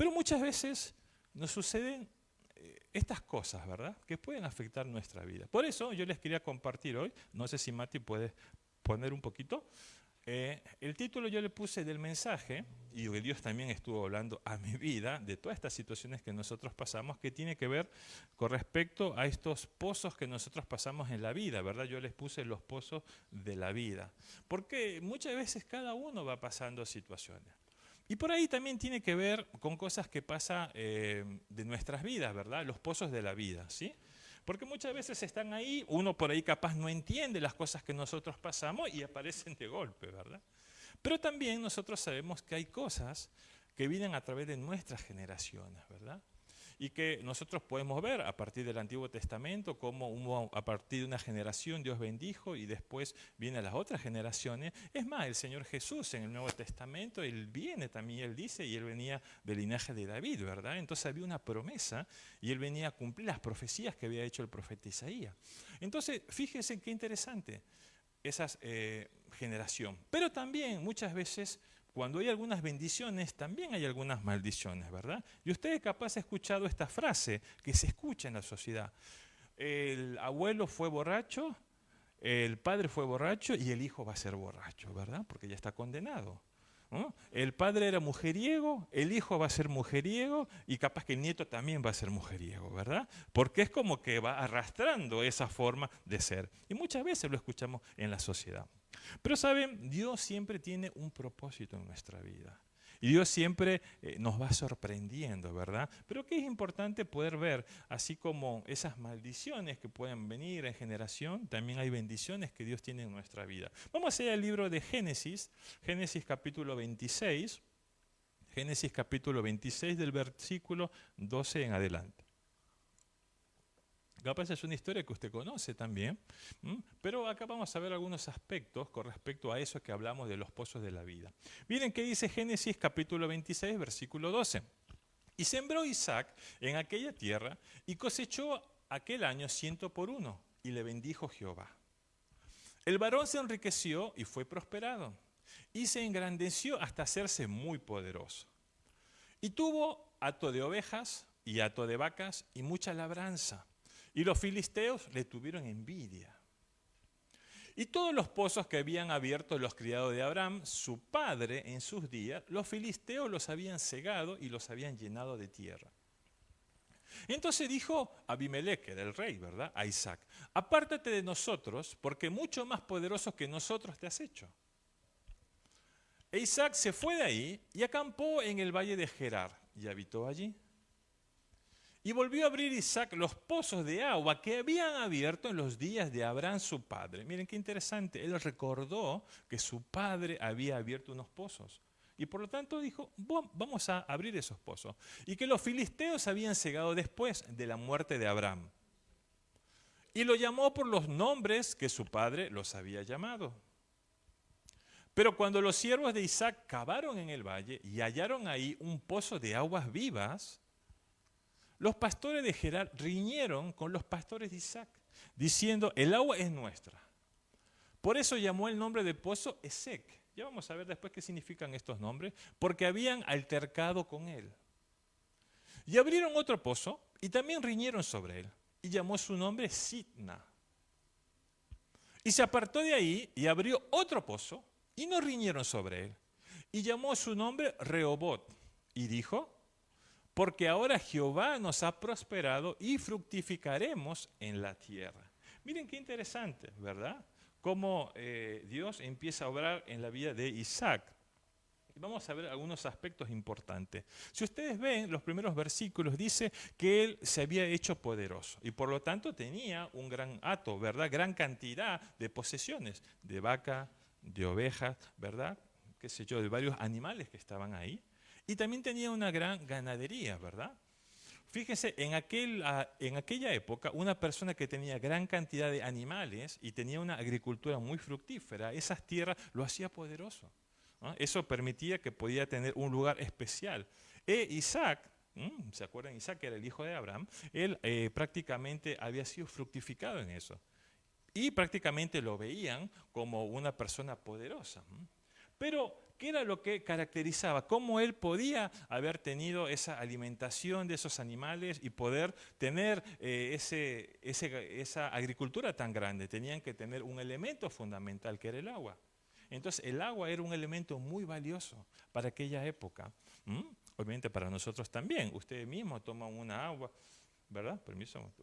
Pero muchas veces nos suceden estas cosas, ¿verdad? Que pueden afectar nuestra vida. Por eso yo les quería compartir hoy, no sé si Mati puede poner un poquito, el título yo le puse del mensaje, y que Dios también estuvo hablando a mi vida, de todas estas situaciones que nosotros pasamos, que tiene que ver con respecto a estos pozos que nosotros pasamos en la vida, ¿verdad? Yo les puse los pozos de la vida, porque muchas veces cada uno va pasando situaciones. Y por ahí también tiene que ver con cosas que pasan de nuestras vidas, ¿verdad? Los pozos de la vida, ¿sí? Porque muchas veces están ahí, uno por ahí capaz no entiende las cosas que nosotros pasamos y aparecen de golpe, ¿verdad? Pero también nosotros sabemos que hay cosas que vienen a través de nuestras generaciones, ¿verdad? Y que nosotros podemos ver a partir del Antiguo Testamento cómo a partir de una generación Dios bendijo y después vienen las otras generaciones. Es más, el Señor Jesús en el Nuevo Testamento, Él viene también, Él dice, y Él venía del linaje de David, ¿verdad? Entonces había una promesa y Él venía a cumplir las profecías que había hecho el profeta Isaías. Entonces, fíjense qué interesante esa generación. Pero también muchas veces cuando hay algunas bendiciones, también hay algunas maldiciones, ¿verdad? Y usted capaz ha escuchado esta frase que se escucha en la sociedad. El abuelo fue borracho, el padre fue borracho y el hijo va a ser borracho, ¿verdad? Porque ya está condenado, ¿no? El padre era mujeriego, el hijo va a ser mujeriego y capaz que el nieto también va a ser mujeriego, ¿verdad? Porque es como que va arrastrando esa forma de ser. Y muchas veces lo escuchamos en la sociedad. Pero saben, Dios siempre tiene un propósito en nuestra vida. Y Dios siempre nos va sorprendiendo, ¿verdad? Pero que es importante poder ver, así como esas maldiciones que pueden venir en generación, también hay bendiciones que Dios tiene en nuestra vida. Vamos a ir al libro de Génesis, Génesis capítulo 26, Génesis capítulo 26 del versículo 12 en adelante. Capaz es una historia que usted conoce también, pero acá vamos a ver algunos aspectos con respecto a eso que hablamos de los pozos de la vida. Miren qué dice Génesis capítulo 26, versículo 12. Y sembró Isaac en aquella tierra y cosechó aquel año 100 por 1 y le bendijo Jehová. El varón se enriqueció y fue prosperado y se engrandeció hasta hacerse muy poderoso. Y tuvo hato de ovejas y hato de vacas y mucha labranza. Y los filisteos le tuvieron envidia. Y todos los pozos que habían abierto los criados de Abraham, su padre, en sus días, los filisteos los habían cegado y los habían llenado de tierra. Entonces dijo Abimelech, era el rey, ¿verdad?, a Isaac: apártate de nosotros, porque mucho más poderosos que nosotros te has hecho. E Isaac se fue de ahí y acampó en el valle de Gerar y habitó allí. Y volvió a abrir Isaac los pozos de agua que habían abierto en los días de Abraham su padre. Miren qué interesante, él recordó que su padre había abierto unos pozos. Y por lo tanto dijo, vamos a abrir esos pozos. Y que los filisteos habían cegado después de la muerte de Abraham. Y lo llamó por los nombres que su padre los había llamado. Pero cuando los siervos de Isaac cavaron en el valle y hallaron ahí un pozo de aguas vivas, los pastores de Gerar riñeron con los pastores de Isaac, diciendo, el agua es nuestra. Por eso llamó el nombre de pozo Esek. Ya vamos a ver después qué significan estos nombres, porque habían altercado con él. Y abrieron otro pozo y también riñeron sobre él, y llamó su nombre Sitna. Y se apartó de ahí y abrió otro pozo, y no riñeron sobre él, y llamó su nombre Rehobot, y dijo, porque ahora Jehová nos ha prosperado y fructificaremos en la tierra. Miren qué interesante, ¿verdad? Cómo Dios empieza a obrar en la vida de Isaac. Vamos a ver algunos aspectos importantes. Si ustedes ven, los primeros versículos dice que él se había hecho poderoso y por lo tanto tenía un gran hato, ¿verdad? Gran cantidad de posesiones, de vaca, de ovejas, ¿verdad? Qué sé yo, de varios animales que estaban ahí. Y también tenía una gran ganadería, ¿verdad? Fíjense, en aquella época, una persona que tenía gran cantidad de animales y tenía una agricultura muy fructífera, esas tierras lo hacía poderoso, ¿no? Eso permitía que podía tener un lugar especial. Isaac, ¿se acuerdan? Isaac era el hijo de Abraham, él prácticamente había sido fructificado en eso. Y prácticamente lo veían como una persona poderosa. Pero, ¿qué era lo que caracterizaba? ¿Cómo él podía haber tenido esa alimentación de esos animales y poder tener esa agricultura tan grande? Tenían que tener un elemento fundamental que era el agua. Entonces, el agua era un elemento muy valioso para aquella época. ¿Mm? Obviamente para nosotros también. Usted mismo toma una agua, ¿verdad? Permiso.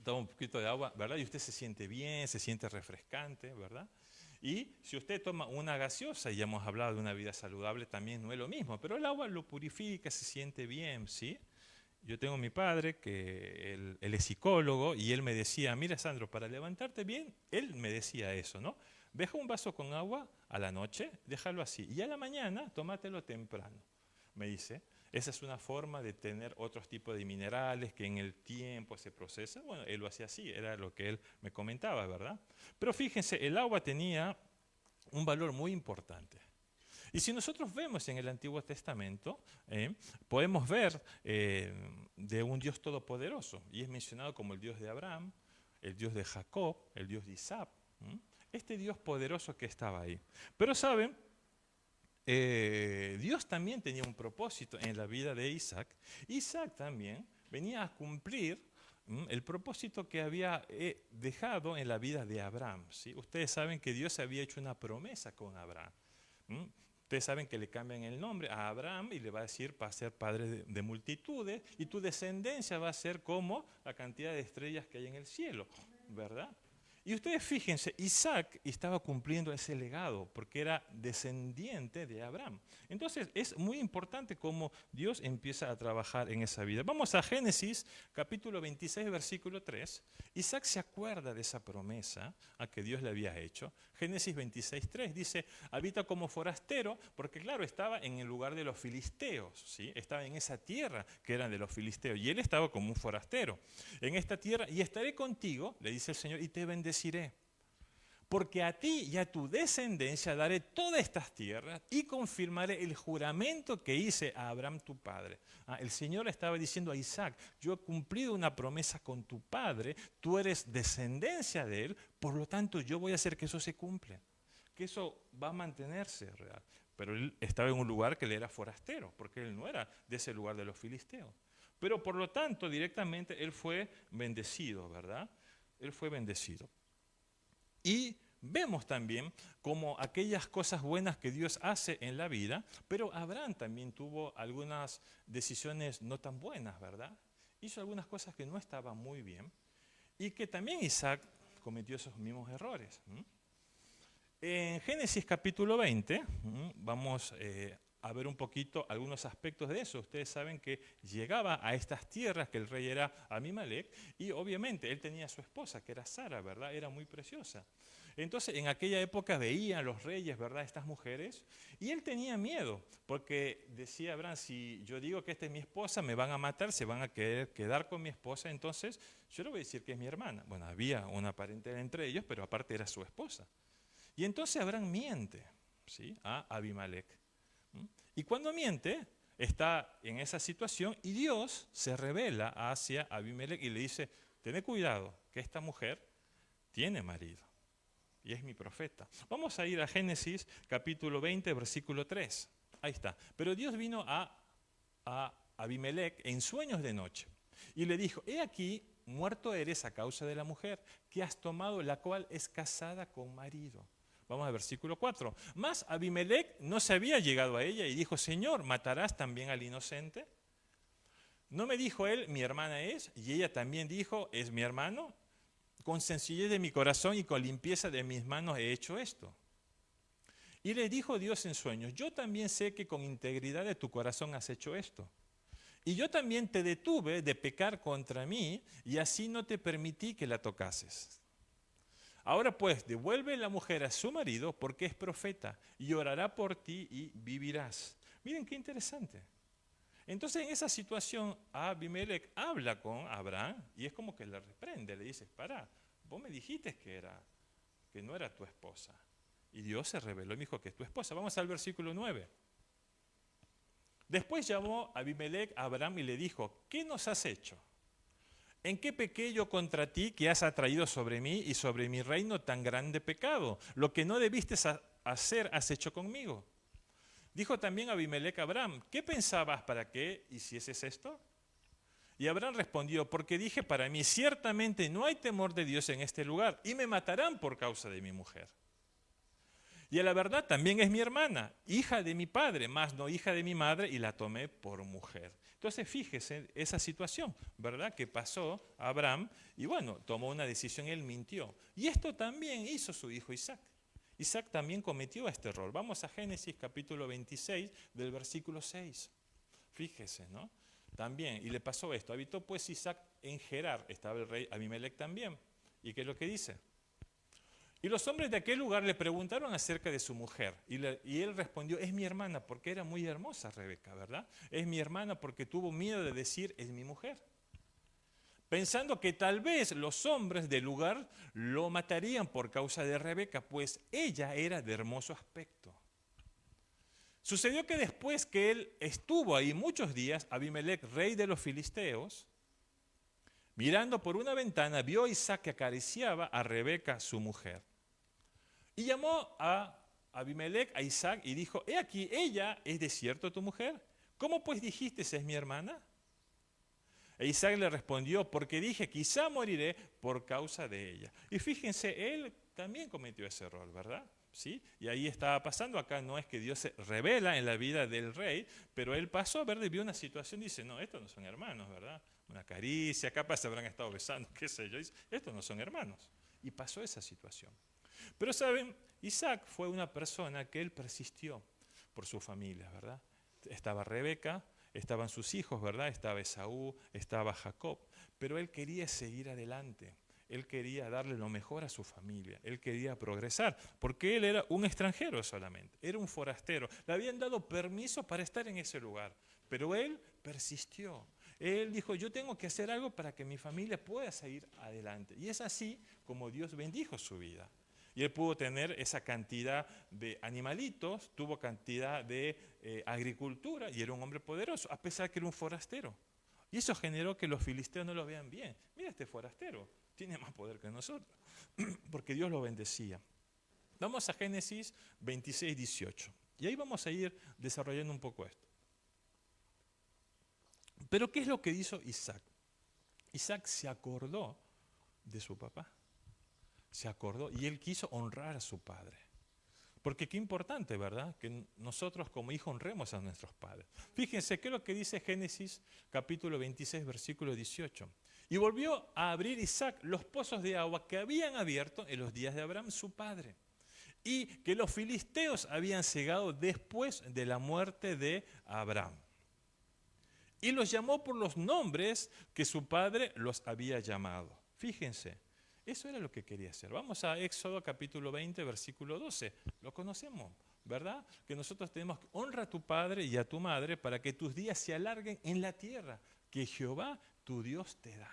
Toma un poquito de agua, ¿verdad? Y usted se siente bien, se siente refrescante, ¿verdad? Y si usted toma una gaseosa, y ya hemos hablado de una vida saludable, también no es lo mismo, pero el agua lo purifica, se siente bien, ¿sí? Yo tengo a mi padre, que él es psicólogo, y él me decía, mira Sandro, para levantarte bien, él me decía eso, ¿no? Deja un vaso con agua a la noche, déjalo así, y a la mañana tómatelo temprano, me dice. Esa es una forma de tener otros tipos de minerales que en el tiempo se procesan. Bueno, él lo hacía así, era lo que él me comentaba, ¿verdad? Pero fíjense, el agua tenía un valor muy importante. Y si nosotros vemos en el Antiguo Testamento, podemos ver de un Dios todopoderoso, y es mencionado como el Dios de Abraham, el Dios de Jacob, el Dios de Isaac, este Dios poderoso que estaba ahí. Pero saben, Dios también tenía un propósito en la vida de Isaac. Isaac también venía a cumplir el propósito que había dejado en la vida de Abraham, ¿sí? Ustedes saben que Dios había hecho una promesa con Abraham. Ustedes saben que le cambian el nombre a Abraham y le va a decir, va a ser padre de multitudes y tu descendencia va a ser como la cantidad de estrellas que hay en el cielo, ¿verdad? Y ustedes fíjense, Isaac estaba cumpliendo ese legado porque era descendiente de Abraham. Entonces es muy importante cómo Dios empieza a trabajar en esa vida. Vamos a Génesis capítulo 26, versículo 3. Isaac se acuerda de esa promesa a que Dios le había hecho. Génesis 26, 3 dice, habita como forastero, porque claro, estaba en el lugar de los filisteos, ¿sí? Estaba en esa tierra que eran de los filisteos y él estaba como un forastero en esta tierra y estaré contigo, le dice el Señor, y te bendeciré. Porque a ti y a tu descendencia daré todas estas tierras y confirmaré el juramento que hice a Abraham tu padre. El Señor le estaba diciendo a Isaac, yo he cumplido una promesa con tu padre, tú eres descendencia de él, por lo tanto yo voy a hacer que eso se cumpla, que eso va a mantenerse real. Pero él estaba en un lugar que él era forastero, porque él no era de ese lugar de los filisteos. Pero por lo tanto directamente él fue bendecido, ¿verdad? Él fue bendecido. Y vemos también como aquellas cosas buenas que Dios hace en la vida, pero Abraham también tuvo algunas decisiones no tan buenas, ¿verdad? Hizo algunas cosas que no estaban muy bien y que también Isaac cometió esos mismos errores. En Génesis capítulo 20 vamos a ver un poquito algunos aspectos de eso. Ustedes saben que llegaba a estas tierras, que el rey era Abimelec, y obviamente él tenía a su esposa, que era Sara, ¿verdad? Era muy preciosa. Entonces, en aquella época veían los reyes, ¿verdad?, estas mujeres, y él tenía miedo, porque decía Abraham, si yo digo que esta es mi esposa, me van a matar, se van a querer quedar con mi esposa, entonces yo le voy a decir que es mi hermana. Bueno, había una parentela entre ellos, pero aparte era su esposa. Y entonces Abraham miente, ¿sí?, a Abimelec. Y cuando miente, está en esa situación y Dios se revela hacia Abimelec y le dice, ten cuidado, que esta mujer tiene marido y es mi profeta. Vamos a ir a Génesis capítulo 20, versículo 3. Ahí está. Pero Dios vino a Abimelec en sueños de noche y le dijo, he aquí, muerto eres a causa de la mujer que has tomado, la cual es casada con marido. Vamos al versículo 4. Mas Abimelec no se había llegado a ella y dijo, Señor, ¿matarás también al inocente? ¿No me dijo él, mi hermana es? Y ella también dijo, es mi hermano. Con sencillez de mi corazón y con limpieza de mis manos he hecho esto. Y le dijo Dios en sueños, yo también sé que con integridad de tu corazón has hecho esto. Y yo también te detuve de pecar contra mí y así no te permití que la tocases. Ahora pues, devuelve la mujer a su marido porque es profeta y orará por ti y vivirás. Miren qué interesante. Entonces en esa situación Abimelec habla con Abraham y es como que le reprende, le dice, pará, vos me dijiste que no era tu esposa. Y Dios se reveló y me dijo que es tu esposa. Vamos al versículo 9. Después llamó Abimelec a Abraham y le dijo, ¿qué nos has hecho? ¿En qué pequé yo contra ti que has atraído sobre mí y sobre mi reino tan grande pecado? Lo que no debiste hacer has hecho conmigo. Dijo también Abimelec a Abraham, ¿qué pensabas para que hicieses esto? Y Abraham respondió, porque dije para mí, ciertamente no hay temor de Dios en este lugar, y me matarán por causa de mi mujer. Y a la verdad también es mi hermana, hija de mi padre, más no hija de mi madre, y la tomé por mujer. Entonces fíjese esa situación, ¿verdad? Que pasó a Abraham, y bueno, tomó una decisión, él mintió. Y esto también hizo su hijo Isaac. Isaac también cometió este error. Vamos a Génesis capítulo 26 del versículo 6. Fíjese, ¿no? También, y le pasó esto, habitó pues Isaac en Gerar, estaba el rey Abimelec también. ¿Y qué es lo que dice? Y los hombres de aquel lugar le preguntaron acerca de su mujer, y él respondió, es mi hermana, porque era muy hermosa Rebeca, ¿verdad? Es mi hermana porque tuvo miedo de decir, es mi mujer. Pensando que tal vez los hombres del lugar lo matarían por causa de Rebeca, pues ella era de hermoso aspecto. Sucedió que después que él estuvo ahí muchos días, Abimelec, rey de los filisteos, mirando por una ventana, vio a Isaac que acariciaba a Rebeca, su mujer. Y llamó a Abimelec, a Isaac, y dijo, he aquí, ella es de cierto tu mujer. ¿Cómo pues dijiste, es mi hermana? E Isaac le respondió, porque dije, quizá moriré por causa de ella. Y fíjense, él también cometió ese error, ¿verdad? ¿Sí? Y ahí estaba pasando, acá no es que Dios se revela en la vida del rey, pero él pasó a ver, vio una situación y dice, no, estos no son hermanos, ¿verdad? Una caricia, capaz se habrán estado besando, qué sé yo, dice, estos no son hermanos. Y pasó esa situación. Pero saben, Isaac fue una persona que él persistió por su familia, ¿verdad? Estaba Rebeca, estaban sus hijos, ¿verdad? Estaba Esaú, estaba Jacob, pero él quería seguir adelante. Él quería darle lo mejor a su familia, él quería progresar, porque él era un extranjero solamente, era un forastero. Le habían dado permiso para estar en ese lugar, pero él persistió. Él dijo, yo tengo que hacer algo para que mi familia pueda seguir adelante. Y es así como Dios bendijo su vida. Y él pudo tener esa cantidad de animalitos, tuvo cantidad de agricultura y era un hombre poderoso, a pesar que era un forastero. Y eso generó que los filisteos no lo vean bien. Mira este forastero, tiene más poder que nosotros, porque Dios lo bendecía. Vamos a Génesis 26, 18. Y ahí vamos a ir desarrollando un poco esto. Pero ¿qué es lo que hizo Isaac? Isaac se acordó de su papá. Se acordó y él quiso honrar a su padre. Porque qué importante, ¿verdad? Que nosotros como hijos honremos a nuestros padres. Fíjense qué es lo que dice Génesis capítulo 26, versículo 18. Y volvió a abrir Isaac los pozos de agua que habían abierto en los días de Abraham, su padre, y que los filisteos habían cegado después de la muerte de Abraham. Y los llamó por los nombres que su padre los había llamado. Fíjense. Eso era lo que quería hacer. Vamos a Éxodo capítulo 20, versículo 12. Lo conocemos, ¿verdad? Que nosotros tenemos que honrar a tu padre y a tu madre para que tus días se alarguen en la tierra que Jehová tu Dios te da.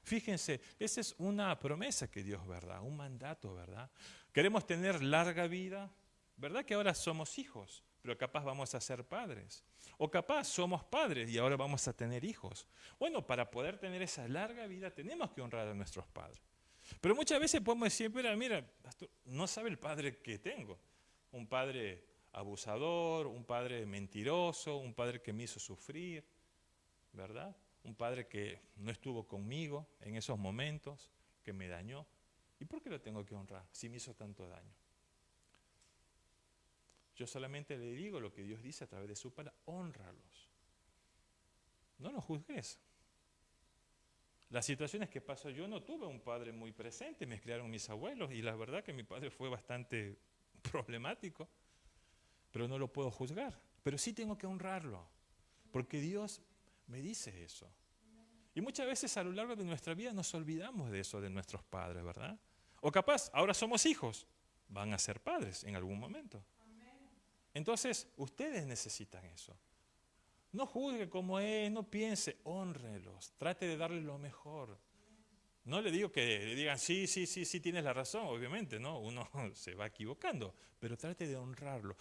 Fíjense, esa es una promesa que Dios, ¿verdad? Un mandato, ¿verdad? Queremos tener larga vida, ¿verdad? Que ahora somos hijos, pero capaz vamos a ser padres. O capaz somos padres y ahora vamos a tener hijos. Bueno, para poder tener esa larga vida tenemos que honrar a nuestros padres. Pero muchas veces podemos decir, mira, pastor, no sabe el padre que tengo. Un padre abusador, un padre mentiroso, un padre que me hizo sufrir, ¿verdad? Un padre que no estuvo conmigo en esos momentos, que me dañó. ¿Y por qué lo tengo que honrar si me hizo tanto daño? Yo solamente le digo lo que Dios dice a través de su palabra, hónralos. No los juzgues. Las situaciones que pasó, yo no tuve un padre muy presente, me criaron mis abuelos y la verdad que mi padre fue bastante problemático, pero no lo puedo juzgar, pero sí tengo que honrarlo, porque Dios me dice eso. Y muchas veces a lo largo de nuestra vida nos olvidamos de eso, de nuestros padres, ¿verdad? O capaz, ahora somos hijos, van a ser padres en algún momento. Entonces, ustedes necesitan eso. No juzgue como es, no piense, hónrelos, trate de darle lo mejor. No le digo que le digan, sí, sí, sí, sí, tienes la razón, obviamente, ¿no? Uno se va equivocando, pero trate de honrarlo.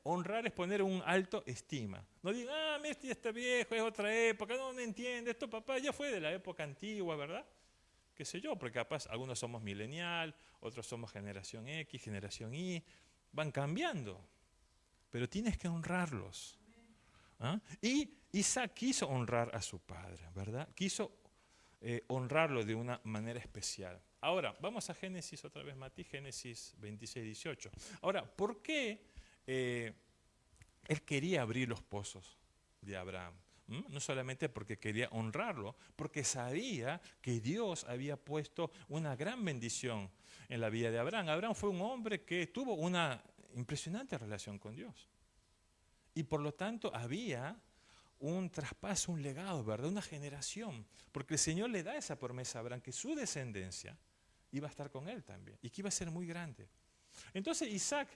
Honrar es poner un alto estima. No diga, mira, este ya está viejo, es otra época, no entiende, esto papá ya fue de la época antigua, ¿verdad? Qué sé yo, porque capaz algunos somos millennial, otros somos generación X, generación Y, van cambiando, pero tienes que honrarlos. ¿Ah? Y Isaac quiso honrar a su padre, ¿verdad? Quiso honrarlo de una manera especial. Ahora, vamos a Génesis otra vez, Mati, Génesis 26, 18. Ahora, ¿por qué él quería abrir los pozos de Abraham? No solamente porque quería honrarlo, porque sabía que Dios había puesto una gran bendición en la vida de Abraham. Abraham fue un hombre que tuvo una impresionante relación con Dios. Y por lo tanto había un traspaso, un legado, ¿verdad? Una generación. Porque el Señor le da esa promesa a Abraham, que su descendencia iba a estar con él también y que iba a ser muy grande. Entonces Isaac,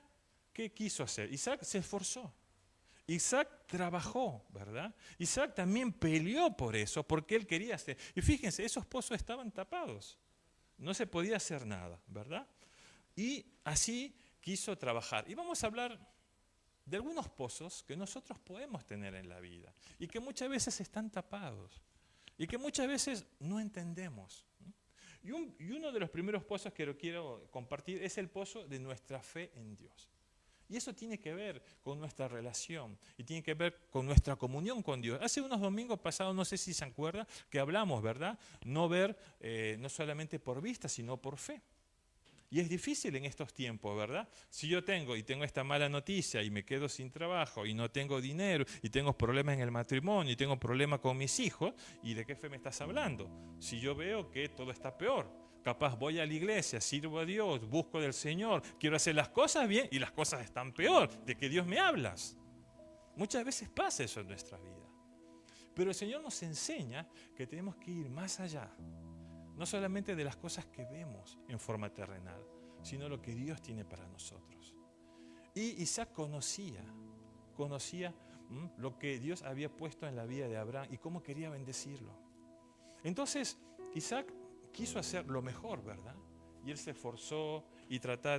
¿qué quiso hacer? Isaac se esforzó. Isaac trabajó, ¿verdad? Isaac también peleó por eso, porque él quería hacer. Y fíjense, esos pozos estaban tapados. No se podía hacer nada, ¿verdad? Y así quiso trabajar. Y vamos a hablar de algunos pozos que nosotros podemos tener en la vida y que muchas veces están tapados y que muchas veces no entendemos. Y uno de los primeros pozos que quiero compartir es el pozo de nuestra fe en Dios. Y eso tiene que ver con nuestra relación y tiene que ver con nuestra comunión con Dios. Hace unos domingos pasados, no sé si se acuerda, que hablamos, ¿verdad? No ver no solamente por vista, sino por fe. Y es difícil en estos tiempos, ¿verdad? Si yo tengo esta mala noticia y me quedo sin trabajo y no tengo dinero y tengo problemas en el matrimonio y tengo problemas con mis hijos, ¿y de qué fe me estás hablando? Si yo veo que todo está peor, capaz voy a la iglesia, sirvo a Dios, busco del Señor, quiero hacer las cosas bien y las cosas están peor, ¿de qué Dios me hablas? Muchas veces pasa eso en nuestra vida. Pero el Señor nos enseña que tenemos que ir más allá. No solamente de las cosas que vemos en forma terrenal, sino lo que Dios tiene para nosotros. Y Isaac conocía lo que Dios había puesto en la vida de Abraham y cómo quería bendecirlo. Entonces, Isaac quiso hacer lo mejor, ¿verdad? Y él se esforzó y trató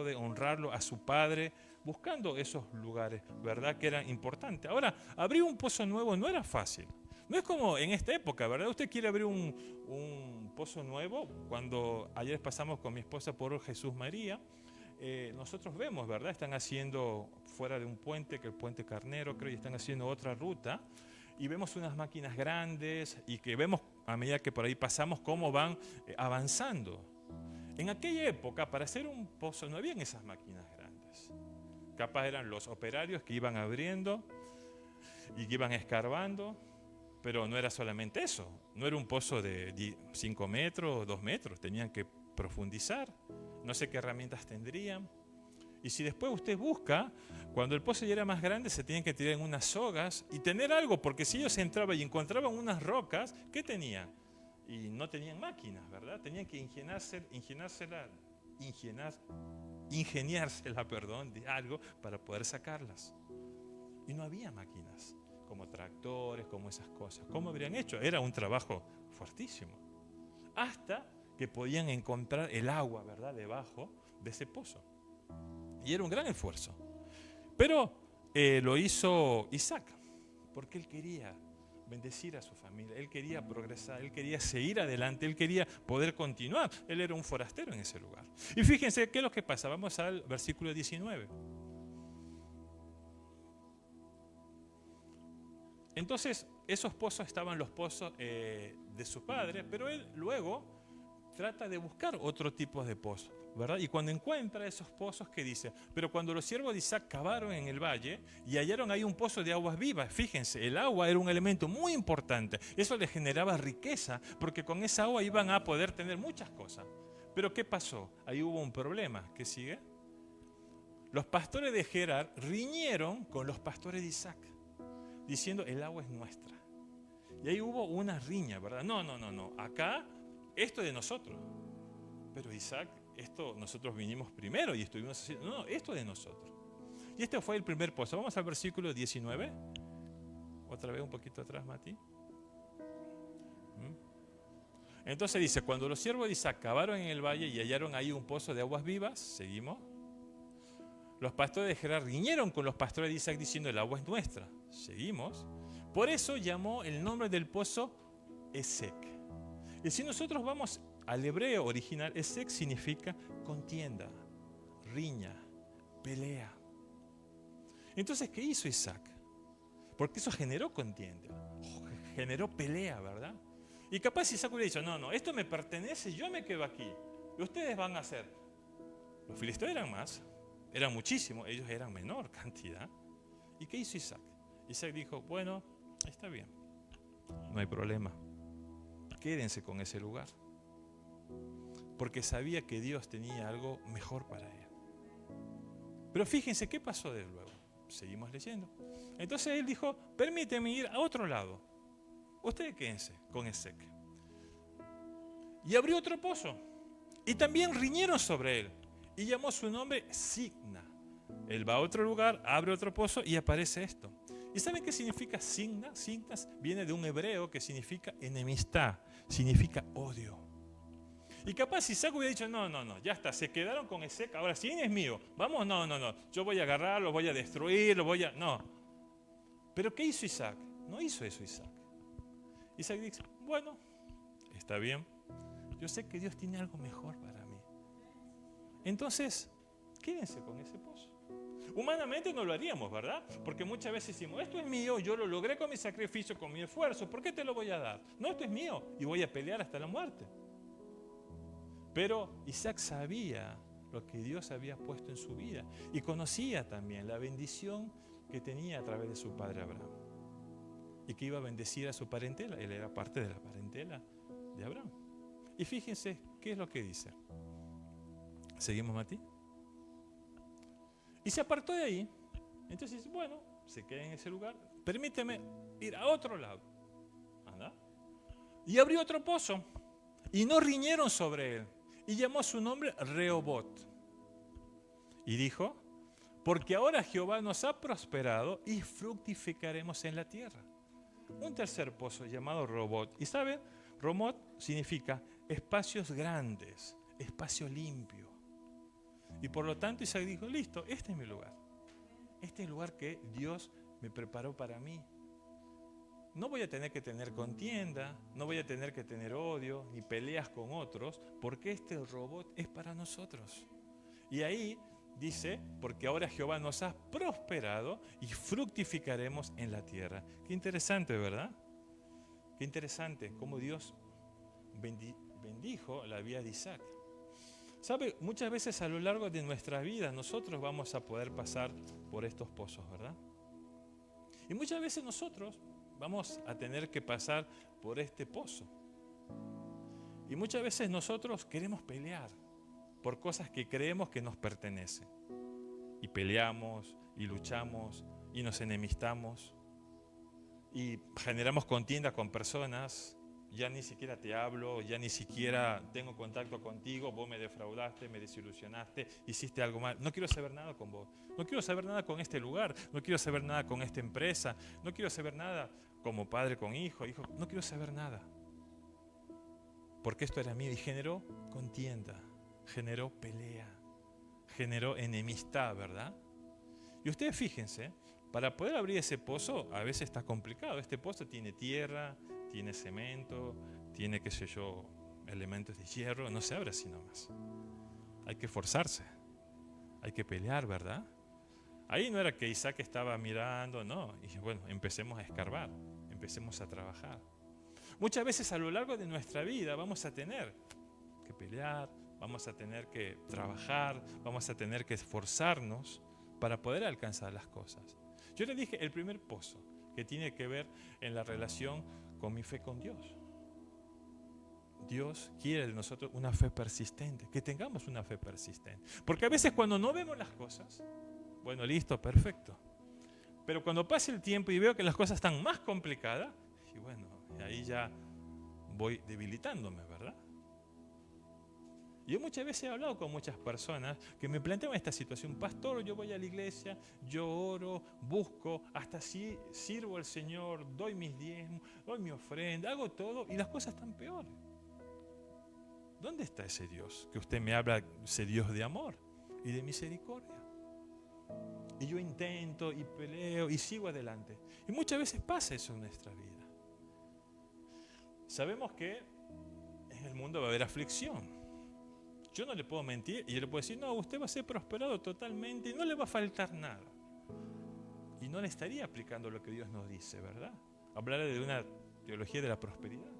de honrarlo a su padre, buscando esos lugares, ¿verdad? Que eran importantes. Ahora, abrir un pozo nuevo no era fácil. No es como en esta época, ¿verdad? Usted quiere abrir un pozo nuevo. Cuando ayer pasamos con mi esposa por Jesús María, nosotros vemos, ¿verdad? Están haciendo fuera de un puente, que el puente Carnero, creo, y están haciendo otra ruta. Y vemos unas máquinas grandes y que vemos a medida que por ahí pasamos cómo van avanzando. En aquella época, para hacer un pozo no habían esas máquinas grandes. Capaz eran los operarios que iban abriendo y que iban escarbando. Pero no era solamente eso, no era un pozo de 5 metros o 2 metros, tenían que profundizar, no sé qué herramientas tendrían. Y si después usted busca, cuando el pozo ya era más grande, se tenían que tirar en unas sogas y tener algo, porque si ellos entraban y encontraban unas rocas, ¿qué tenían? Y no tenían máquinas, ¿verdad? Tenían que ingeniársela de algo para poder sacarlas. Y no había máquinas como tractores, como esas cosas. ¿Cómo habrían hecho? Era un trabajo fuertísimo. Hasta que podían encontrar el agua, ¿verdad?, debajo de ese pozo. Y era un gran esfuerzo. Pero lo hizo Isaac, porque él quería bendecir a su familia, él quería progresar, él quería seguir adelante, él quería poder continuar. Él era un forastero en ese lugar. Y fíjense qué es lo que pasa. Vamos al versículo 19. Entonces, esos pozos estaban los pozos de su padre, pero él luego trata de buscar otro tipo de pozos, ¿verdad? Y cuando encuentra esos pozos, ¿qué dice? Pero cuando los siervos de Isaac cavaron en el valle y hallaron ahí un pozo de aguas vivas, fíjense, el agua era un elemento muy importante. Eso les generaba riqueza, porque con esa agua iban a poder tener muchas cosas. Pero ¿qué pasó? Ahí hubo un problema. ¿Qué sigue? Los pastores de Gerar riñeron con los pastores de Isaac, diciendo, el agua es nuestra. Y ahí hubo una riña, ¿verdad? No, acá esto es de nosotros. Pero Isaac, esto nosotros vinimos primero y estuvimos haciendo, no, esto es de nosotros. Y este fue el primer pozo. Vamos al versículo 19. Otra vez un poquito atrás, Mati. Entonces dice, cuando los siervos de Isaac cavaron en el valle y hallaron ahí un pozo de aguas vivas, seguimos, los pastores de Gerar riñeron con los pastores de Isaac diciendo, el agua es nuestra, seguimos. Por eso llamó el nombre del pozo Esek. Y si nosotros vamos al hebreo original, Esek significa contienda, riña, pelea. Entonces, ¿qué hizo Isaac? Porque eso generó contienda, generó pelea, ¿verdad? Y capaz Isaac hubiera dicho, no, esto me pertenece, yo me quedo aquí. Y ustedes van a hacer. Los filisteos eran más, eran muchísimos, ellos eran menor cantidad. ¿Y qué hizo Isaac? Isaac dijo, bueno, está bien, no hay problema. Quédense con ese lugar. Porque sabía que Dios tenía algo mejor para él. Pero fíjense, ¿qué pasó de luego? Seguimos leyendo. Entonces él dijo, permíteme ir a otro lado. Ustedes quédense con Esek. Y abrió otro pozo. Y también riñeron sobre él. Y llamó su nombre Signa. Él va a otro lugar, abre otro pozo y aparece esto. ¿Y saben qué significa Signa? Signa viene de un hebreo que significa enemistad, significa odio. Y capaz Isaac hubiera dicho, no, ya está, se quedaron con Esek, ahora sí es mío. Vamos, no, yo voy a agarrar, lo voy a destruir, no. Pero ¿qué hizo Isaac? No hizo eso Isaac. Isaac dice, bueno, está bien, yo sé que Dios tiene algo mejor para mí. Entonces, quédense con ese pozo. Humanamente no lo haríamos, ¿verdad? Porque muchas veces decimos, esto es mío, yo lo logré con mi sacrificio, con mi esfuerzo, ¿por qué te lo voy a dar? No, esto es mío y voy a pelear hasta la muerte. Pero Isaac sabía lo que Dios había puesto en su vida y conocía también la bendición que tenía a través de su padre Abraham y que iba a bendecir a su parentela. Él era parte de la parentela de Abraham. Y fíjense qué es lo que dice. ¿Seguimos, Mati? Y se apartó de ahí. Entonces dice, bueno, se queda en ese lugar, permíteme ir a otro lado. Anda. Y abrió otro pozo y no riñeron sobre él. Y llamó su nombre Rehobot. Y dijo, porque ahora Jehová nos ha prosperado y fructificaremos en la tierra. Un tercer pozo llamado Rehobot. ¿Y saben? Rehobot significa espacios grandes, espacio limpio. Y por lo tanto Isaac dijo, listo, este es mi lugar. Este es el lugar que Dios me preparó para mí. No voy a tener que tener contienda, no voy a tener que tener odio, ni peleas con otros, porque este Rehobot es para nosotros. Y ahí dice, porque ahora Jehová nos ha prosperado y fructificaremos en la tierra. Qué interesante, ¿verdad? Qué interesante cómo Dios bendijo la vida de Isaac. ¿Sabe? Muchas veces a lo largo de nuestra vida nosotros vamos a poder pasar por estos pozos, ¿verdad? Y muchas veces nosotros vamos a tener que pasar por este pozo. Y muchas veces nosotros queremos pelear por cosas que creemos que nos pertenecen. Y peleamos, y luchamos, y nos enemistamos, y generamos contienda con personas. Ya ni siquiera te hablo, ya ni siquiera tengo contacto contigo, vos me defraudaste, me desilusionaste, hiciste algo mal. No quiero saber nada con vos, no quiero saber nada con este lugar, no quiero saber nada con esta empresa, no quiero saber nada como padre con hijo, no quiero saber nada. Porque esto era mío y generó contienda, generó pelea, generó enemistad, ¿verdad? Y ustedes fíjense, para poder abrir ese pozo a veces está complicado. Este pozo tiene tierra, tiene cemento, tiene, qué sé yo, elementos de hierro, no se abre así nomás. Hay que forzarse, hay que pelear, ¿verdad? Ahí no era que Isaac estaba mirando, no, y bueno, empecemos a escarbar, empecemos a trabajar. Muchas veces a lo largo de nuestra vida vamos a tener que pelear, vamos a tener que trabajar, vamos a tener que esforzarnos para poder alcanzar las cosas. Yo le dije el primer pozo que tiene que ver en la relación con mi fe con Dios. Dios quiere de nosotros una fe persistente, que tengamos una fe persistente. Porque a veces cuando no vemos las cosas, bueno, listo, perfecto. Pero cuando pasa el tiempo y veo que las cosas están más complicadas, y bueno, ahí ya voy debilitándome, ¿verdad? Yo muchas veces he hablado con muchas personas que me plantean esta situación. Pastor, yo voy a la iglesia, yo oro, busco, hasta si sirvo al Señor, doy mis diezmos, doy mi ofrenda, hago todo y las cosas están peores. ¿Dónde está ese Dios? Que usted me habla, ese Dios de amor y de misericordia. Y yo intento y peleo y sigo adelante. Y muchas veces pasa eso en nuestra vida. Sabemos que en el mundo va a haber aflicción. Yo no le puedo mentir y yo le puedo decir, no, usted va a ser prosperado totalmente y no le va a faltar nada. Y no le estaría aplicando lo que Dios nos dice, ¿verdad? Hablar de una teología de la prosperidad.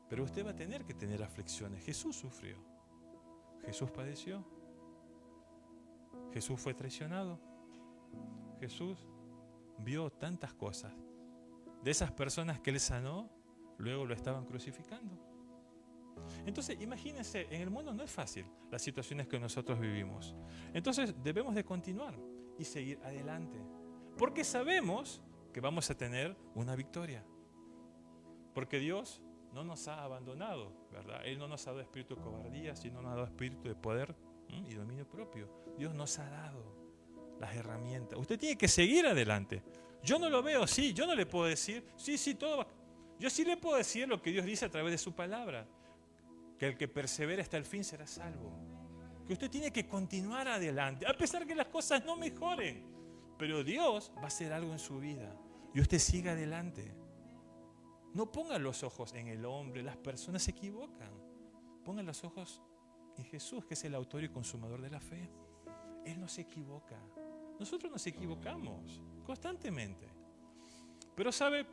Pero usted va a tener que tener aflicciones. Jesús sufrió. Jesús padeció. Jesús fue traicionado. Jesús vio tantas cosas. De esas personas que Él sanó, luego lo estaban crucificando. Entonces, imagínense, en el mundo no es fácil las situaciones que nosotros vivimos. Entonces, debemos de continuar y seguir adelante. Porque sabemos que vamos a tener una victoria. Porque Dios no nos ha abandonado, ¿verdad? Él no nos ha dado espíritu de cobardía, sino nos ha dado espíritu de poder y dominio propio. Dios nos ha dado las herramientas. Usted tiene que seguir adelante. Yo no lo veo, sí, yo no le puedo decir, sí, todo va. Yo sí le puedo decir lo que Dios dice a través de su palabra, que el que persevera hasta el fin será salvo. Que usted tiene que continuar adelante, a pesar que las cosas no mejoren. Pero Dios va a hacer algo en su vida y usted siga adelante. No ponga los ojos en el hombre, las personas se equivocan. Ponga los ojos en Jesús, que es el autor y consumador de la fe. Él no se equivoca. Nosotros nos equivocamos constantemente. Pero sabe,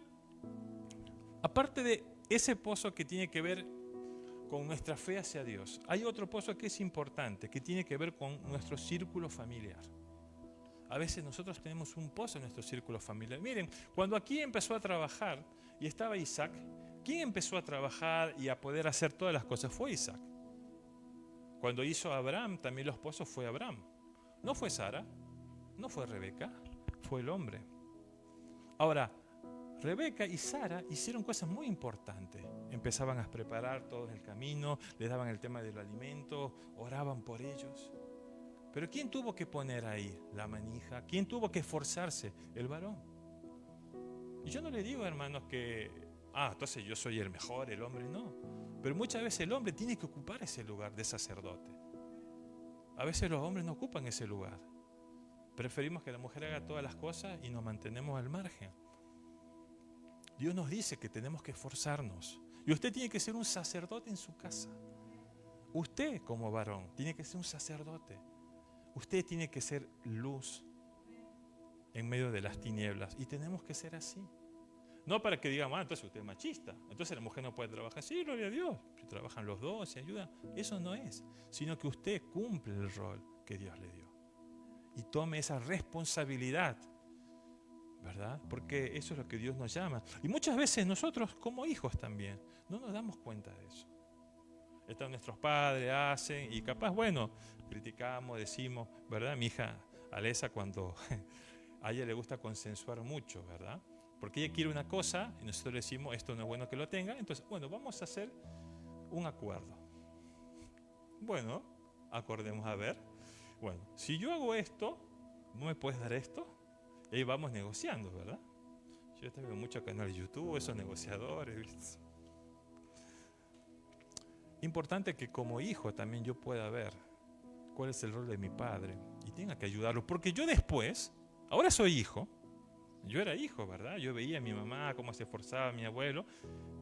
aparte de ese pozo que tiene que ver con nuestra fe hacia Dios, hay otro pozo que es importante, que tiene que ver con nuestro círculo familiar. A veces nosotros tenemos un pozo en nuestro círculo familiar. Miren, cuando aquí empezó a trabajar y estaba Isaac, ¿quién empezó a trabajar y a poder hacer todas las cosas? Fue Isaac. Cuando hizo Abraham, también los pozos fue Abraham. No fue Sara, no fue Rebeca, fue el hombre. Ahora, Rebeca y Sara hicieron cosas muy importantes. Empezaban a preparar todo el camino, les daban el tema del alimento, oraban por ellos. Pero ¿quién tuvo que poner ahí la manija? ¿Quién tuvo que esforzarse? El varón. Y yo no le digo, hermanos, que, entonces yo soy el mejor, el hombre no. Pero muchas veces el hombre tiene que ocupar ese lugar de sacerdote. A veces los hombres no ocupan ese lugar. Preferimos que la mujer haga todas las cosas y nos mantenemos al margen. Dios nos dice que tenemos que esforzarnos. Y usted tiene que ser un sacerdote en su casa. Usted como varón tiene que ser un sacerdote. Usted tiene que ser luz en medio de las tinieblas. Y tenemos que ser así. No para que digamos, entonces usted es machista. Entonces la mujer no puede trabajar. Sí, gloria a Dios. Trabajan los dos, se ayudan. Eso no es. Sino que usted cumple el rol que Dios le dio. Y tome esa responsabilidad. ¿Verdad? Porque eso es lo que Dios nos llama. Y muchas veces nosotros como hijos también no nos damos cuenta de eso. Están nuestros padres, hacen, y capaz, bueno, criticamos, decimos, ¿verdad? Mi hija Alesa, cuando a ella le gusta consensuar mucho, ¿verdad? Porque ella quiere una cosa y nosotros le decimos, esto no es bueno que lo tenga, entonces, bueno, vamos a hacer un acuerdo. Bueno, acordemos a ver. Bueno, si yo hago esto, ¿no me puedes dar esto? Y ahí vamos negociando, ¿verdad? Yo tengo muchos canales de YouTube, esos negociadores, ¿viste? Importante que como hijo también yo pueda ver cuál es el rol de mi padre y tenga que ayudarlo, porque yo después, ahora soy hijo, yo era hijo, ¿verdad? Yo veía a mi mamá cómo se esforzaba, a mi abuelo,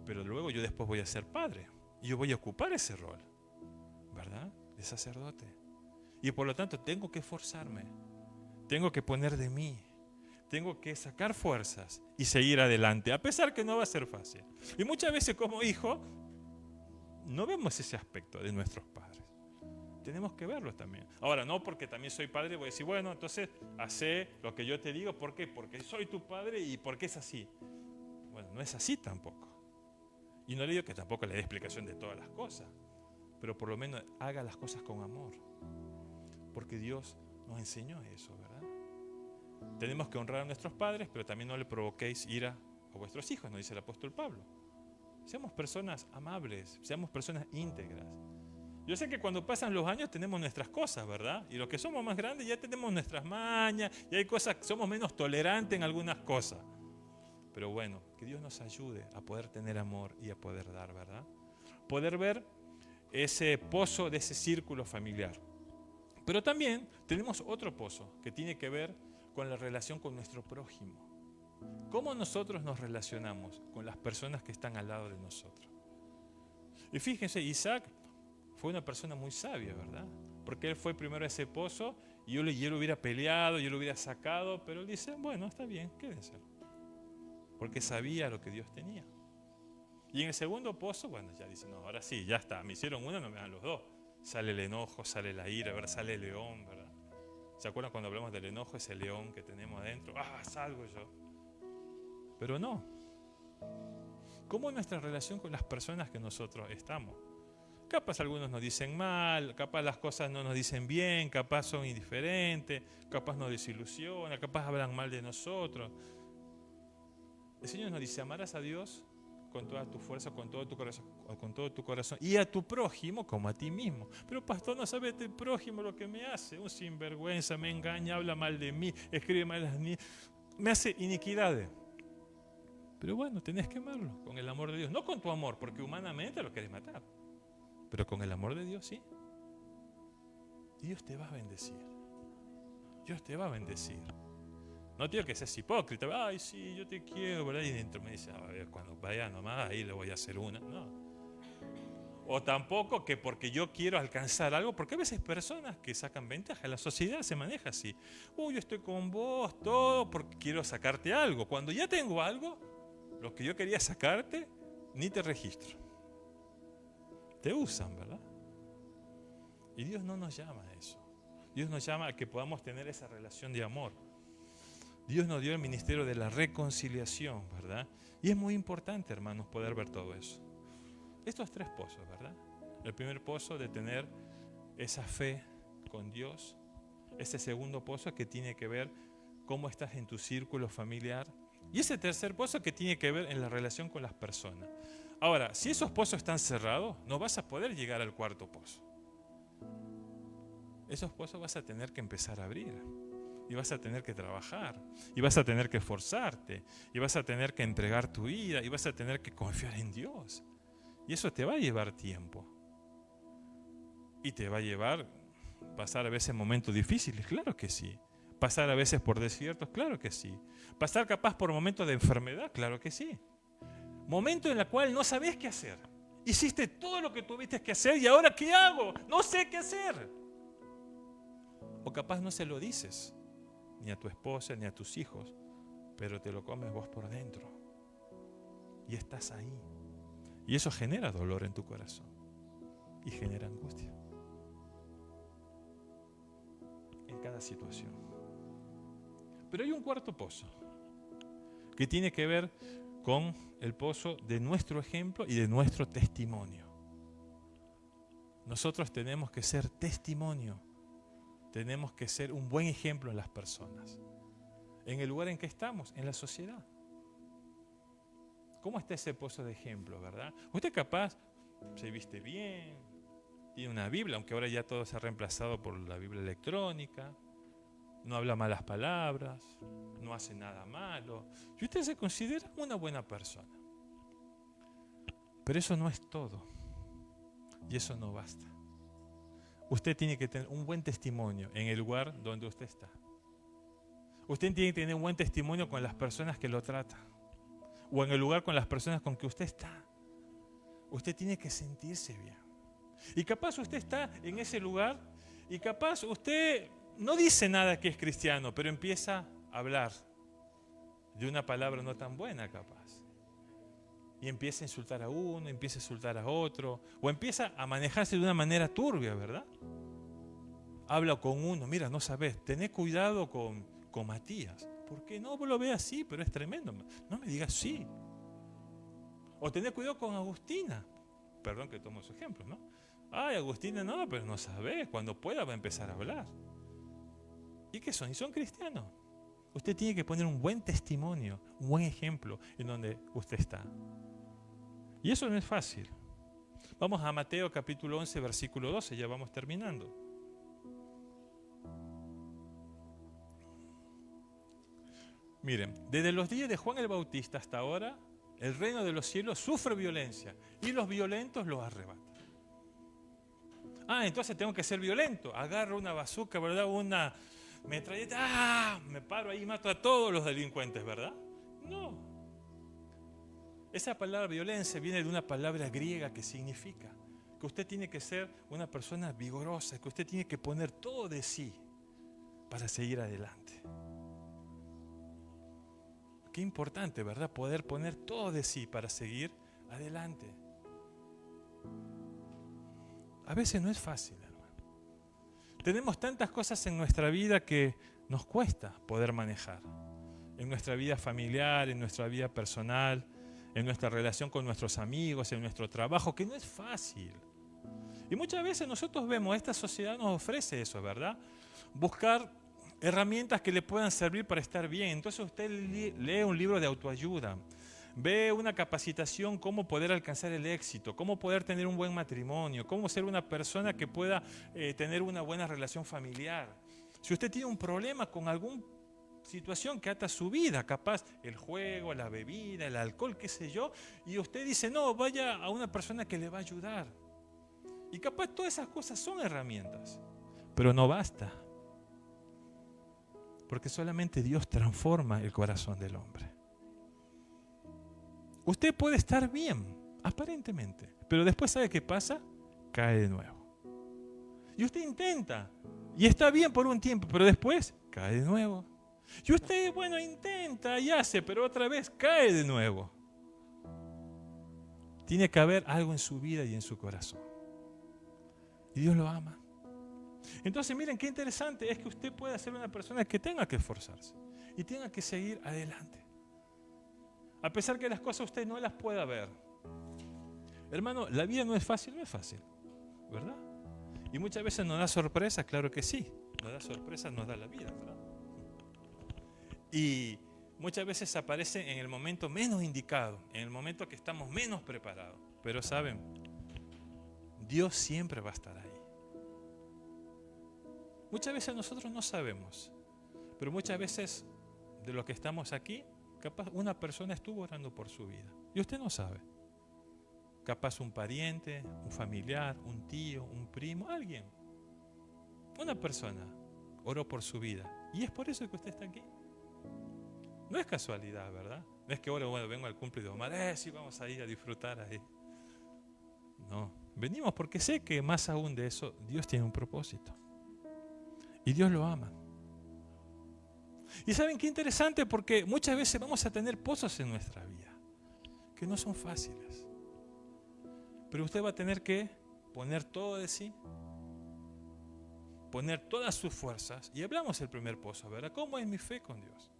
pero luego yo después voy a ser padre y yo voy a ocupar ese rol, ¿verdad? De sacerdote. Y por lo tanto tengo que esforzarme, tengo que poner de mí, tengo que sacar fuerzas y seguir adelante, a pesar que no va a ser fácil. Y muchas veces como hijo no vemos ese aspecto de nuestros padres. Tenemos que verlo también. Ahora, no porque también soy padre, voy a decir, bueno, entonces hacé lo que yo te digo. ¿Por qué? Porque soy tu padre y porque es así. Bueno, no es así tampoco. Y no le digo que tampoco le dé explicación de todas las cosas, pero por lo menos haga las cosas con amor. Porque Dios nos enseñó eso, ¿verdad? Tenemos que honrar a nuestros padres, pero también no le provoquéis ira a vuestros hijos, nos dice el apóstol Pablo. Seamos personas amables, seamos personas íntegras. Yo sé que cuando pasan los años tenemos nuestras cosas, ¿verdad? Y los que somos más grandes ya tenemos nuestras mañas y hay cosas que somos menos tolerantes en algunas cosas. Pero bueno, que Dios nos ayude a poder tener amor y a poder dar, ¿verdad? poder ver ese pozo de ese círculo familiar. Pero también tenemos otro pozo que tiene que ver con la relación con nuestro prójimo. ¿Cómo nosotros nos relacionamos con las personas que están al lado de nosotros? Y fíjense, Isaac fue una persona muy sabia, ¿verdad? Porque él fue primero a ese pozo y yo lo hubiera peleado, yo lo hubiera sacado, pero él dice, bueno, está bien, quédense. Porque sabía lo que Dios tenía. Y en el segundo pozo, bueno, ya dice, no, ahora sí, ya está, me hicieron uno, no me dan los dos. Sale el enojo, sale la ira, ¿verdad? Sale el león, ¿verdad? ¿Se acuerdan cuando hablamos del enojo, ese león que tenemos adentro? ¡Ah, salgo yo! Pero no. ¿Cómo es nuestra relación con las personas que nosotros estamos? Capaz algunos nos dicen mal, capaz las cosas no nos dicen bien, capaz son indiferentes, capaz nos desilusionan, capaz hablan mal de nosotros. El Señor nos dice, amarás a Dios con toda tu fuerza, con todo tu corazón y a tu prójimo como a ti mismo. Pero pastor, no sabe el prójimo lo que me hace, un sinvergüenza, me engaña, habla mal de mí, escribe mal de mí, me hace iniquidades. Pero bueno, tenés que amarlo con el amor de Dios, no con tu amor, porque humanamente lo querés matar, pero con el amor de Dios sí. Y Dios te va a bendecir. Dios te va a bendecir. No digo que seas hipócrita, ay sí, yo te quiero, ¿verdad? Y dentro me dice, a ver, cuando vaya nomás, ahí le voy a hacer una. No. O tampoco que porque yo quiero alcanzar algo, porque a veces personas que sacan ventaja, la sociedad se maneja así. Uy, yo estoy con vos, todo, porque quiero sacarte algo. Cuando ya tengo algo, lo que yo quería sacarte, ni te registro. Te usan, ¿verdad? Y Dios no nos llama a eso. Dios nos llama a que podamos tener esa relación de amor. Dios nos dio el ministerio de la reconciliación, ¿verdad? Y es muy importante, hermanos, poder ver todo eso. Estos tres pozos, ¿verdad? El primer pozo de tener esa fe con Dios. Ese segundo pozo que tiene que ver cómo estás en tu círculo familiar. Y ese tercer pozo que tiene que ver en la relación con las personas. Ahora, si esos pozos están cerrados, no vas a poder llegar al cuarto pozo. Esos pozos vas a tener que empezar a abrir. Y vas a tener que trabajar, y vas a tener que esforzarte, y vas a tener que entregar tu vida, y vas a tener que confiar en Dios. Y eso te va a llevar tiempo. Y te va a llevar pasar a veces momentos difíciles, claro que sí. Pasar a veces por desiertos, claro que sí. Pasar capaz por momentos de enfermedad, claro que sí. Momentos en los cuales no sabes qué hacer. Hiciste todo lo que tuviste que hacer y ahora ¿qué hago? No sé qué hacer. O capaz no se lo dices ni a tu esposa, ni a tus hijos, pero te lo comes vos por dentro. Y estás ahí. Y eso genera dolor en tu corazón. Y genera angustia. En cada situación. Pero hay un cuarto pozo, que tiene que ver con el pozo de nuestro ejemplo y de nuestro testimonio. Nosotros tenemos que ser testimonio. Tenemos que ser un buen ejemplo en las personas. En el lugar en que estamos, en la sociedad. ¿Cómo está ese pozo de ejemplo, verdad? Usted capaz se viste bien, tiene una Biblia, aunque ahora ya todo se ha reemplazado por la Biblia electrónica, no habla malas palabras, no hace nada malo. Y usted se considera una buena persona. Pero eso no es todo. Y eso no basta. Usted tiene que tener un buen testimonio en el lugar donde usted está. Usted tiene que tener un buen testimonio con las personas que lo tratan. O en el lugar con las personas con que usted está. Usted tiene que sentirse bien. Y capaz usted está en ese lugar y capaz usted no dice nada que es cristiano, pero empieza a hablar de una palabra no tan buena capaz. Y empieza a insultar a uno, empieza a insultar a otro, o empieza a manejarse de una manera turbia, ¿verdad? Habla con uno, mira, no sabes, tené cuidado con Matías. ¿Por qué no? Vos lo ves así, pero es tremendo. No me digas sí. O tené cuidado con Agustina. Perdón que tomo su ejemplo, ¿no? Ay, Agustina no, pero no sabés, cuando pueda va a empezar a hablar. ¿Y qué son? Y son cristianos. Usted tiene que poner un buen testimonio, un buen ejemplo en donde usted está. Y eso no es fácil. Vamos a Mateo capítulo 11, versículo 12, ya vamos terminando. Miren, desde los días de Juan el Bautista hasta ahora, El reino de los cielos sufre violencia y los violentos los arrebatan. Entonces tengo que ser violento. Agarro una bazuca, ¿verdad? Una metralleta. Me paro ahí y mato a todos los delincuentes, ¿verdad? No. Esa palabra violencia viene de una palabra griega que significa que usted tiene que ser una persona vigorosa, que usted tiene que poner todo de sí para seguir adelante. Qué importante, ¿verdad? Poder poner todo de sí para seguir adelante. A veces no es fácil, hermano. Tenemos tantas cosas en nuestra vida que nos cuesta poder manejar. En nuestra vida familiar, en nuestra vida personal, en nuestra relación con nuestros amigos, en nuestro trabajo, que no es fácil. Y muchas veces nosotros vemos, esta sociedad nos ofrece eso, ¿verdad? Buscar herramientas que le puedan servir para estar bien. Entonces usted lee un libro de autoayuda, ve una capacitación, cómo poder alcanzar el éxito, cómo poder tener un buen matrimonio, cómo ser una persona que pueda tener una buena relación familiar. Si usted tiene un problema con alguna situación que ata su vida, capaz el juego, la bebida, el alcohol, qué sé yo, y usted dice, no, vaya a una persona que le va a ayudar. Y capaz todas esas cosas son herramientas, pero no basta. Porque solamente Dios transforma el corazón del hombre. Usted puede estar bien, aparentemente, pero después ¿sabe qué pasa? Cae de nuevo. Y usted intenta, y está bien por un tiempo, pero después cae de nuevo. Y usted, intenta y hace, pero otra vez cae de nuevo. Tiene que haber algo en su vida y en su corazón. Y Dios lo ama. Entonces miren qué interesante es que usted pueda ser una persona que tenga que esforzarse y tenga que seguir adelante. A pesar que las cosas usted no las pueda ver. Hermano, la vida no es fácil, ¿verdad? Y muchas veces nos da sorpresas, claro que sí. Nos da sorpresas, nos da la vida, ¿verdad? Y muchas veces aparece en el momento menos indicado, en el momento que estamos menos preparados. Pero saben, Dios siempre va a estar ahí. Muchas veces nosotros no sabemos, pero muchas veces de los que estamos aquí, capaz una persona estuvo orando por su vida y usted no sabe. Capaz un pariente, un familiar, un tío, un primo, alguien. Una persona oró por su vida y es por eso que usted está aquí. No es casualidad, ¿verdad? No es que ahora vengo al cumple de Omar, sí vamos a ir a disfrutar ahí. No, venimos porque sé que más aún de eso Dios tiene un propósito. Y Dios lo ama. Y ¿saben qué interesante? Porque muchas veces vamos a tener pozos en nuestra vida que no son fáciles. Pero usted va a tener que poner todo de sí, poner todas sus fuerzas. Y hablamos del primer pozo, ¿verdad? ¿Cómo es mi fe con Dios?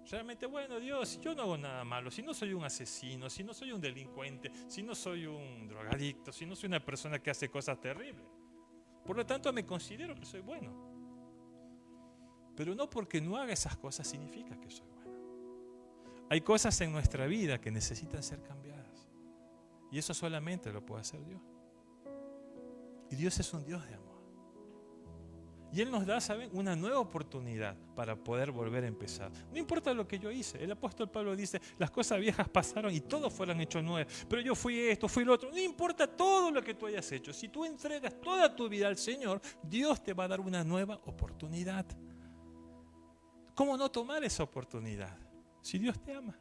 Realmente, Dios, si yo no hago nada malo, si no soy un asesino, si no soy un delincuente, si no soy un drogadicto, si no soy una persona que hace cosas terribles. Por lo tanto, me considero que soy bueno. Pero no porque no haga esas cosas significa que soy bueno. Hay cosas en nuestra vida que necesitan ser cambiadas. Y eso solamente lo puede hacer Dios. Y Dios es un Dios de amor. Y Él nos da, ¿saben?, una nueva oportunidad para poder volver a empezar. No importa lo que yo hice. El apóstol Pablo dice, las cosas viejas pasaron y todo fueron hechos nuevos. Pero yo fui esto, fui lo otro. No importa todo lo que tú hayas hecho. Si tú entregas toda tu vida al Señor, Dios te va a dar una nueva oportunidad. ¿Cómo no tomar esa oportunidad? Si Dios te ama.